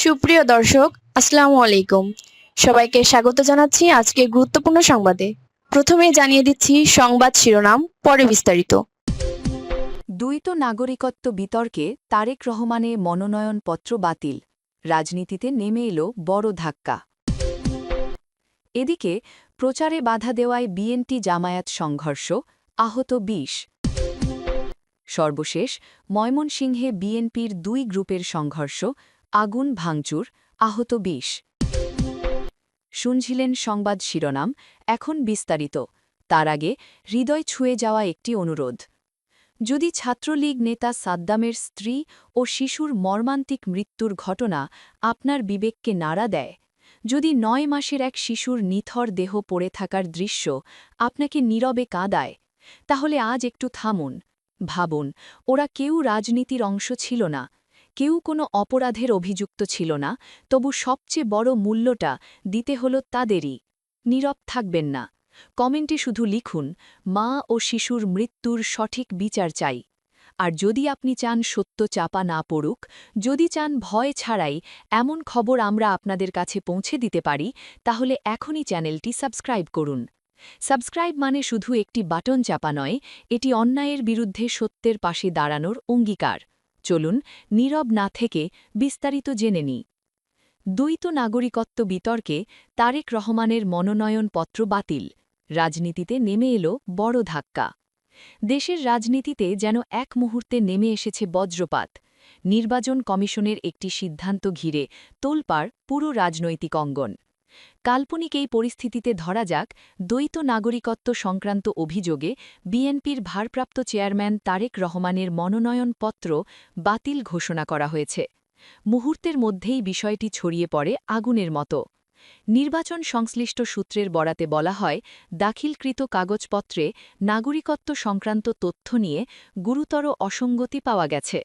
সুপ্রিয় দর্শক, আসসালামু আলাইকুম। সবাইকে স্বাগত জানাচ্ছি আজকে গুরুত্বপূর্ণ সংবাদে। প্রথমেই জানিয়ে দিচ্ছি সংবাদ শিরোনাম, পরে বিস্তারিত। দ্বৈত নাগরিকত্ব বিতর্কে তারেক রহমানের মনোনয়নপত্র বাতিল, রাজনীতিতে নেমে এলো বড় ধাক্কা। এদিকে প্রচারে বাধা দেওয়ায় বিএনপি জামায়াত সংঘর্ষ, আহত ২০। সর্বশেষ ময়মনসিংহে বিএনপির দুই গ্রুপের সংঘর্ষ, আগুন ভাঙচুর, আহত ২০। শুনছিলেন সংবাদ শিরোনাম, এখন বিস্তারিত। তার আগে হৃদয় ছুঁয়ে যাওয়া একটি অনুরোধ। যদি ছাত্রলীগ নেতা সাদ্দামের স্ত্রী ও শিশুর মর্মান্তিক মৃত্যুর ঘটনা আপনার বিবেককে নাড়া দেয়, যদি ৯ মাসের এক শিশুর নিথর দেহ পড়ে থাকার দৃশ্য আপনাকে নীরবে কাঁদায়, তাহলে আজ একটু থামুন, ভাবুন। ওরা কেউ রাজনীতির অংশ ছিল না, কেউ কোনো অপরাধের অভিযুক্ত ছিল না, তবু সবচেয়ে বড় মূল্যটা দিতে হলো তাদেরই। নীরব থাকবেন না। কমেন্টে শুধু লিখুন, মা ও শিশুর মৃত্যুর সঠিক বিচার চাই। আর যদি আপনি চান সত্য চাপা না পড়ুক, যদি চান ভয় ছাড়াই এমন খবর আমরা আপনাদের কাছে পৌঁছে দিতে পারি, তাহলে এখনই চ্যানেলটি সাবস্ক্রাইব করুন। সাবস্ক্রাইব মানে শুধু একটি বাটন চাপা নয়, এটি অন্যায়ের বিরুদ্ধে সত্যের পাশে দাঁড়ানোর অঙ্গীকার। চলুন নীরব না থেকে বিস্তারিত জেনে নিই। দ্বৈত নাগরিকত্ব বিতর্কে তারেক রহমানের মনোনয়নপত্র বাতিল, রাজনীতিতে নেমে এলো বড় ধাক্কা। দেশের রাজনীতিতে যেন এক মুহূর্তে নেমে এসেছে বজ্রপাত। নির্বাচন কমিশনের একটি সিদ্ধান্ত ঘিরে তোলপাড় পুরো রাজনৈতিক অঙ্গন। কাল্পনিক এই পরিস্থিতিতে ধরা যাক, দ্বৈত নাগরিকত্ব সংক্রান্ত অভিযোগে বিএনপির ভারপ্রাপ্ত চেয়ারম্যান তারেক রহমানের মনোনয়নপত্র বাতিল ঘোষণা করা হয়েছে। মুহূর্তের মধ্যেই বিষয়টি ছড়িয়ে পড়ে আগুনের মতো। নির্বাচন সংশ্লিষ্ট সূত্রের বরাতে বলা হয়, দাখিলকৃত কাগজপত্রে নাগরিকত্ব সংক্রান্ত তথ্য নিয়ে গুরুতর অসঙ্গতি পাওয়া গেছে।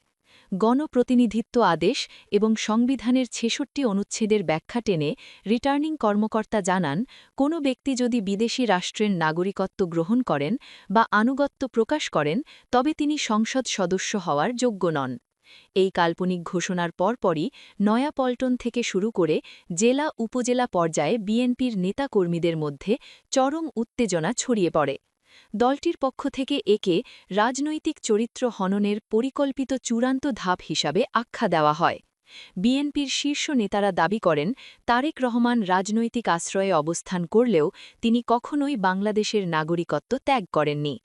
গণপ্রতিনিধিত্ব আদেশ এবং সংবিধানের ৬৬ অনুচ্ছেদের ব্যাখ্যা টেনে রিটার্নিং কর্মকর্তা জানান, কোনো ব্যক্তি যদি বিদেশি রাষ্ট্রের নাগরিকত্ব গ্রহণ করেন বা আনুগত্য প্রকাশ করেন, তবে তিনি সংসদ সদস্য হওয়ার যোগ্য নন। এই কাল্পনিক ঘোষণার পরপরই নয়াপল্টন থেকে শুরু করে জেলা উপজেলা পর্যায়ে বিএনপির নেতাকর্মীদের মধ্যে চরম উত্তেজনা ছড়িয়ে পড়ে। দলটির পক্ষ থেকে একে রাজনৈতিক চরিত্র হননের পরিকল্পিত চূড়ান্ত ধাপ হিসাবে আখ্যা দেওয়া হয়। বিএনপির শীর্ষ নেতারা দাবি করেন, তারেক রহমান রাজনৈতিক আশ্রয়ে অবস্থান করলেও তিনি কখনোই বাংলাদেশের নাগরিকত্ব ত্যাগ করেননি।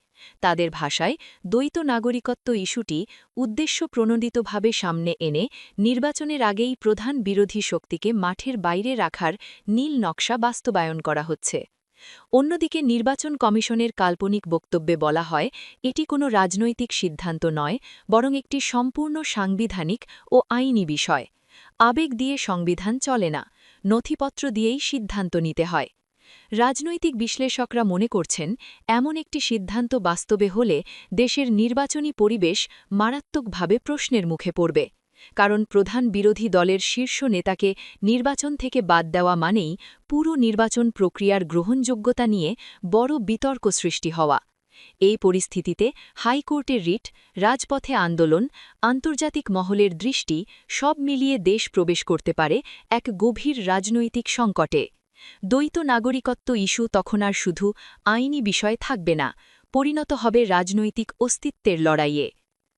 তাদের ভাষায়, দ্বৈত নাগরিকত্ব ইস্যুটি উদ্দেশ্যপ্রণোদিতভাবে সামনে এনে নির্বাচনের আগেই প্রধান বিরোধী শক্তিকে মাঠের বাইরে রাখার নীল নকশা বাস্তবায়ন করা হচ্ছে। অন্যদিকে নির্বাচন কমিশনের কাল্পনিক বক্তব্যে বলা হয়, এটি কোনো রাজনৈতিক সিদ্ধান্ত নয়, বরং একটি সম্পূর্ণ সাংবিধানিক ও আইনি বিষয়। আবেগ দিয়ে সংবিধান চলে না, নথিপত্র দিয়েই সিদ্ধান্ত নিতে হয়। রাজনৈতিক বিশ্লেষকরা মনে করছেন, এমন একটি সিদ্ধান্ত বাস্তবে হলে দেশের নির্বাচনী পরিবেশ মারাত্মকভাবে প্রশ্নের মুখে পড়বে। কারণ প্রধান বিরোধী দলের শীর্ষ নেতাকে নির্বাচন থেকে বাদ দেওয়া মানেই পুরো নির্বাচন প্রক্রিয়ার গ্রহণযোগ্যতা নিয়ে বড় বিতর্ক সৃষ্টি হওয়া। এই পরিস্থিতিতে হাইকোর্টের রিট, রাজপথে আন্দোলন, আন্তর্জাতিক মহলের দৃষ্টি সব মিলিয়ে দেশ প্রবেশ করতে পারে এক গভীর রাজনৈতিক সংকটে। দ্বৈত নাগরিকত্ব ইস্যু তখন আর শুধু আইনি বিষয় থাকবে না, পরিণত হবে রাজনৈতিক অস্তিত্বের লড়াইয়ে।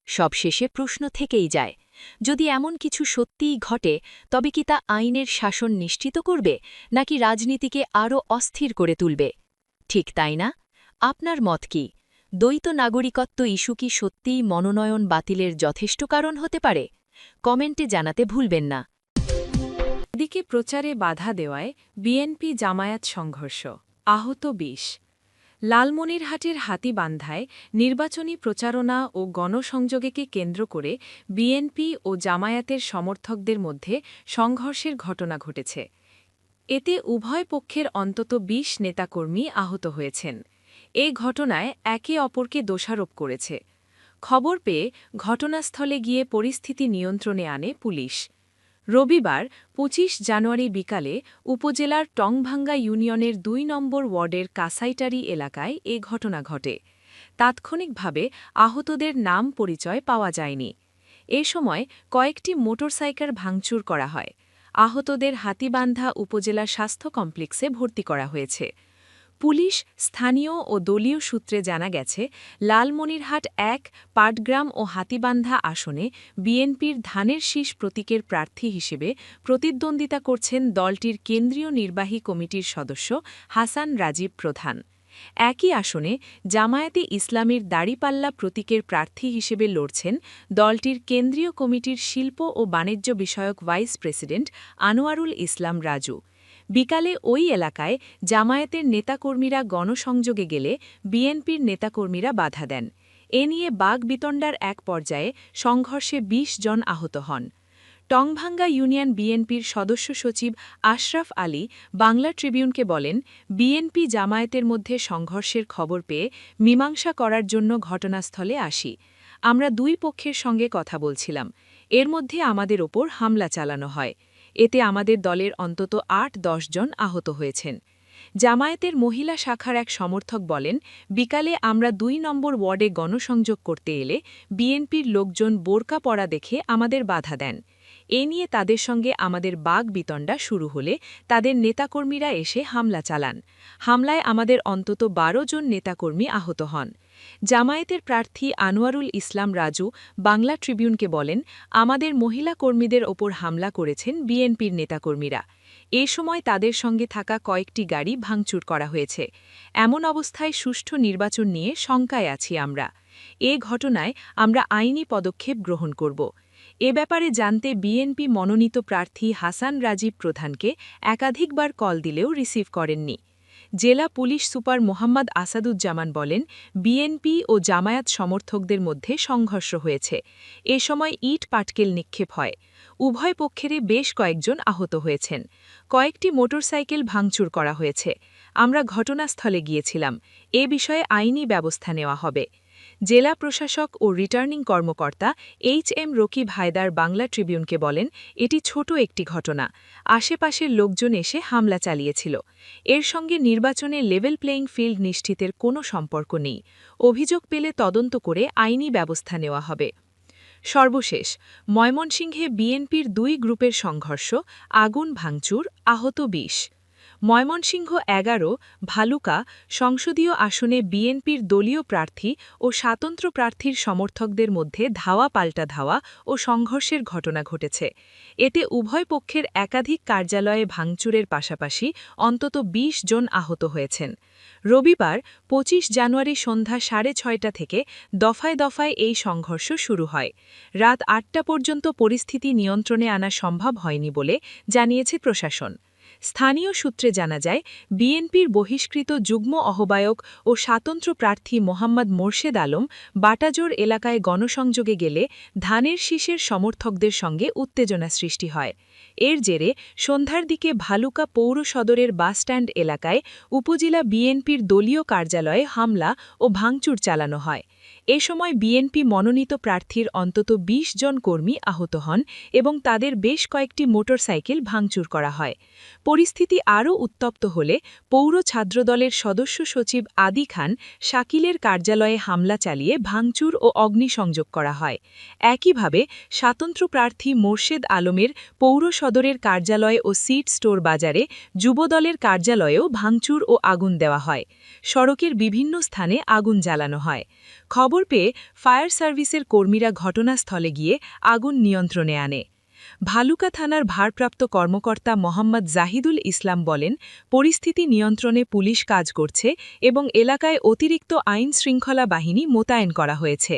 সবশেষে প্রশ্ন থেকেই যায়, যদি এমন কিছু সত্যিই ঘটে, তবে কি তা আইনের শাসন নিশ্চিত করবে, নাকি রাজনীতিকে আরও অস্থির করে তুলবে? ঠিক তাই না? আপনার মত কি? দ্বৈত নাগরিকত্ব ইস্যু কি সত্যিই মনোনয়ন বাতিলের যথেষ্ট কারণ হতে পারে? কমেন্টে জানাতে ভুলবেন না। এদিকে প্রচারে বাধা দেওয়ায় বিএনপি জামায়াত সংঘর্ষ, আহত ২০। লালমনিরহাটের হাতীবান্ধায় নির্বাচনী প্রচারণা ও গণসংযোগকে কেন্দ্র করে বিএনপি ও জামায়াতের সমর্থকদের মধ্যে সংঘর্ষের ঘটনা ঘটেছে। এতে উভয় পক্ষের অন্তত ২০ নেতাকর্মী আহত হয়েছেন। এ ঘটনায় একে অপরকে দোষারোপ করেছে। খবর পেয়ে ঘটনাস্থলে গিয়ে পরিস্থিতি নিয়ন্ত্রণে আনে পুলিশ। রবিবার ২৫ জানুয়ারি বিকালে উপজেলার টংভাঙ্গা ইউনিয়নের ২ নম্বর ওয়ার্ডের কাসাইটারি এলাকায় এ ঘটনা ঘটে। তাৎক্ষণিকভাবে আহতদের নাম পরিচয় পাওয়া যায়নি। এ সময় কয়েকটি মোটরসাইকেল ভাঙচুর করা হয়। আহতদের হাতীবান্ধা উপজেলা স্বাস্থ্য কমপ্লেক্সে ভর্তি করা হয়েছে। পুলিশ, স্থানীয় ও দলীয় সূত্রে জানা গেছে, লালমনিরহাট ১, পাটগ্রাম ও হাতীবান্ধা আসনে বিএনপির ধানের শীষ প্রতীকের প্রার্থী হিসেবে প্রতিদ্বন্দ্বিতা করছেন দলটির কেন্দ্রীয় নির্বাহী কমিটির সদস্য হাসান রাজীব প্রধান। একই আসনে জামায়াতে ইসলামীর দাড়িপাল্লা প্রতীকের প্রার্থী হিসেবে লড়ছেন দলটির কেন্দ্রীয় কমিটির শিল্প ও বাণিজ্য বিষয়ক ভাইস প্রেসিডেন্ট আনোয়ারুল ইসলাম রাজু। বিকালে ওই এলাকায় জামায়াতের নেতাকর্মীরা গণসংযোগে গেলে বিএনপির নেতাকর্মীরা বাধা দেন। এ নিয়ে বাগবিতণ্ডার এক পর্যায়ে সংঘর্ষে ২০ জন আহত হন। টংভাঙ্গা ইউনিয়ন বিএনপির সদস্য সচিব আশরাফ আলী বাংলা ট্রিবিউনকে বলেন, বিএনপি জামায়াতের মধ্যে সংঘর্ষের খবর পেয়ে মীমাংসা করার জন্য ঘটনাস্থলে আসি। আমরা দুই পক্ষের সঙ্গে কথা বলছিলাম। এর মধ্যে আমাদের ওপর হামলা চালানো হয়। এতে আমাদের দলের অন্তত ৮-১০ জন আহত হয়েছেন। জামায়াতের মহিলা শাখার এক সমর্থক বলেন, বিকালে আমরা ২ নম্বর ওয়ার্ডে গণসংযোগ করতে এলে বিএনপির লোকজন বোরকা পরা দেখে আমাদের বাধা দেন। এ নিয়ে তাদের সঙ্গে আমাদের বাগবিতণ্ডা শুরু হলে তাদের নেতাকর্মীরা এসে হামলা চালান। হামলায় আমাদের অন্তত ১২ জন নেতাকর্মী আহত হন। জামায়াতের প্রার্থী আনোয়ারুল ইসলাম রাজু বাংলা ট্রিবিউনকে বলেন, আমাদের মহিলা কর্মীদের ওপর হামলা করেছেন বিএনপির নেতাকর্মীরা। এ সময় তাদের সঙ্গে থাকা কয়েকটি গাড়ি ভাঙচুর করা হয়েছে। এমন অবস্থায় সুষ্ঠু নির্বাচন নিয়ে শঙ্কায় আছি আমরা। এ ঘটনায় আমরা আইনি পদক্ষেপ গ্রহণ করব। এ ব্যাপারে জানতে বিএনপি মনোনীত প্রার্থী হাসান রাজীব প্রধানকে একাধিকবার কল দিলেও রিসিভ করেননি। জেলা পুলিশ সুপার মোহাম্মদ আসাদুজ্জামান বলেন, বিএনপি ও জামায়াত সমর্থকদের মধ্যে সংঘর্ষ হয়েছে। এ সময় ইট পাটকেল নিক্ষেপ হয়। উভয় পক্ষেরই বেশ কয়েকজন আহত হয়েছেন। কয়েকটি মোটরসাইকেল ভাঙচুর করা হয়েছে। আমরা ঘটনাস্থলে গিয়েছিলাম। এ বিষয়ে আইনি ব্যবস্থা নেওয়া হবে। জেলা প্রশাসক ও রিটার্নিং কর্মকর্তা এইচ.এম. রকিব হায়দার বাংলা ট্রিবিউনকে বলেন, এটি ছোট একটি ঘটনা। আশেপাশের লোকজন এসে হামলা চালিয়েছিল। এর সঙ্গে নির্বাচনে লেভেল প্লেয়িং ফিল্ড নিশ্চিতের কোনো সম্পর্ক নেই। অভিযোগ পেলে তদন্ত করে আইনি ব্যবস্থা নেওয়া হবে। সর্বশেষ, ময়মনসিংহে বিএনপির ২ গ্রুপের সংঘর্ষ, আগুন ভাঙচুর, আহত ২০। ময়মনসিংহ ১১, ভালুকা সংসদীয় আসনে বিএনপির দলীয় প্রার্থী ও স্বাতন্ত্র প্রার্থীর সমর্থকদের মধ্যে ধাওয়া পাল্টা ধাওয়া ও সংঘর্ষের ঘটনা ঘটেছে। এতে উভয় পক্ষের একাধিক কার্যালয়ে ভাঙচুরের পাশাপাশি অন্তত ২০ জন আহত হয়েছেন। রবিবার ২৫ জানুয়ারি সন্ধ্যা ৬:৩০ থেকে দফায় দফায় এই সংঘর্ষ শুরু হয়। রাত ৮টা পর্যন্ত পরিস্থিতি নিয়ন্ত্রণে আনা সম্ভব হয়নি বলে জানিয়েছে প্রশাসন। স্থানীয় সূত্রে জানা যায়, বিএনপির বহিষ্কৃত যুগ্ম আহ্বায়ক ও স্বাতন্ত্র প্রার্থী মোহাম্মদ মোর্শেদ আলম বাটাজোর এলাকায় গণসংযোগে গেলে ধানের শীষের সমর্থকদের সঙ্গে উত্তেজনা সৃষ্টি হয়। এর জেরে সন্ধ্যার দিকে ভালুকা পৌর সদরের বাসস্ট্যান্ড এলাকায় উপজেলা বিএনপির দলীয় কার্যালয়ে হামলা ও ভাঙচুর চালানো হয়। এ সময় বিএনপি মনোনীত প্রার্থীর অন্তত ২০ জন কর্মী আহত হন এবং তাদের বেশ কয়েকটি মোটরসাইকেল ভাঙচুর করা হয়। পরিস্থিতি আরও উত্তপ্ত হলে পৌর ছাত্রদলের সদস্য সচিব আদি খান শাকিলের কার্যালয়ে হামলা চালিয়ে ভাঙচুর ও অগ্নিসংযোগ করা হয়। একইভাবে স্বাতন্ত্র প্রার্থী মোর্শেদ আলমের পৌর সদরের কার্যালয় ও সিট স্টোর বাজারে যুবদলের কার্যালয়েও ভাঙচুর ও আগুন দেওয়া হয়। সড়কের বিভিন্ন স্থানে আগুন জ্বালানো হয়। খবর পেয়ে ফায়ার সার্ভিসের কর্মীরা ঘটনাস্থলে গিয়ে আগুন নিয়ন্ত্রণে আনে। ভালুকা থানার ভারপ্রাপ্ত কর্মকর্তা মোহাম্মদ জাহিদুল ইসলাম বলেন, পরিস্থিতি নিয়ন্ত্রণে পুলিশ কাজ করছে এবং এলাকায় অতিরিক্ত আইন শৃঙ্খলা বাহিনী মোতায়েন করা হয়েছে।